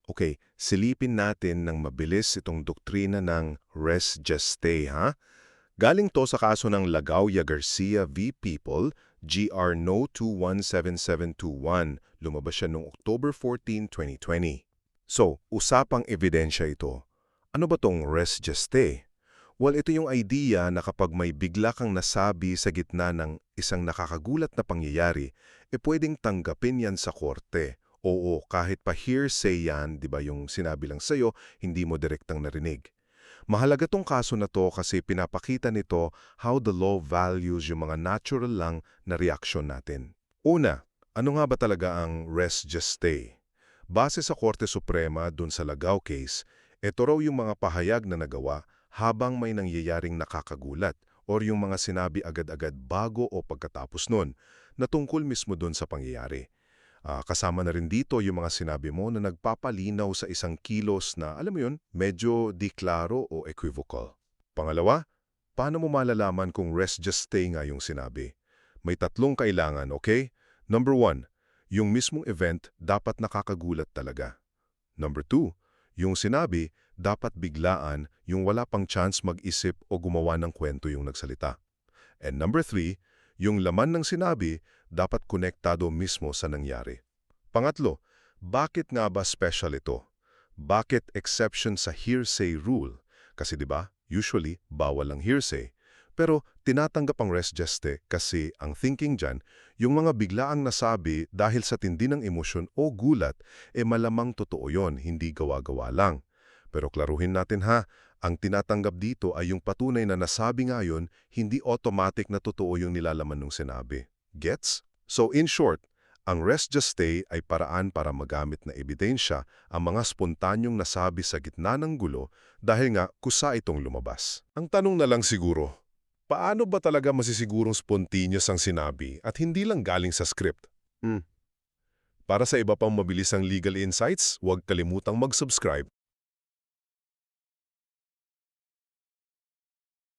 Okay, silipin natin ng mabilis itong doktrina ng res gestae, ha? Galing to sa kaso ng Lagawya Garcia v. People, GR No. 217721. Lumabas siya noong October 14, 2020. So, usapang ebidensya ito. Ano ba tong res gestae? Well, ito yung idea na kapag may bigla kang nasabi sa gitna ng isang nakakagulat na pangyayari, pwedeng tanggapin yan sa korte. Oo, kahit pa hearsay yan, di ba yung sinabi lang sa'yo, hindi mo direktang narinig. Mahalaga tong kaso na to kasi pinapakita nito how the law values yung mga natural lang na reaksyon natin. Una, ano nga ba talaga ang res gestae? Base sa Korte Suprema dun sa Lagao case, ito raw yung mga pahayag na nagawa habang may nangyayaring nakakagulat or yung mga sinabi agad-agad bago o pagkatapos nun na tungkol mismo dun sa pangyayari. Kasama na rin dito yung mga sinabi mo na nagpapalinaw sa isang kilos na, alam mo yun, medyo di klaro o equivocal. Pangalawa, paano mo malalaman kung res gestae nga yung sinabi? May tatlong kailangan, okay? Number one, yung mismong event dapat nakakagulat talaga. Number two, yung sinabi dapat biglaan, yung wala pang chance mag-isip o gumawa ng kwento yung nagsalita. And number three, yung laman ng sinabi dapat konektado mismo sa nangyari. Pangatlo, bakit nga ba special ito? Bakit exception sa hearsay rule? Kasi 'di ba, usually bawal ang hearsay. Pero tinatanggap ang res gestae kasi ang thinking dyan, yung mga biglaang nasabi dahil sa tindi ng emosyon o gulat, malamang totoo yon, hindi gawa-gawa lang. Pero klaruhin natin ha, ang tinatanggap dito ay yung patunay na nasabi nga yun, hindi automatic na totoo yung nilalaman ng sinabi. Gets? So in short, ang res gestae ay paraan para magamit na ebidensya ang mga spontanyong nasabi sa gitna ng gulo dahil nga kusa itong lumabas. Ang tanong na lang siguro, paano ba talaga masisigurong spontaneous ang sinabi at hindi lang galing sa script? Para sa iba pang mabilisang legal insights, huwag kalimutang mag-subscribe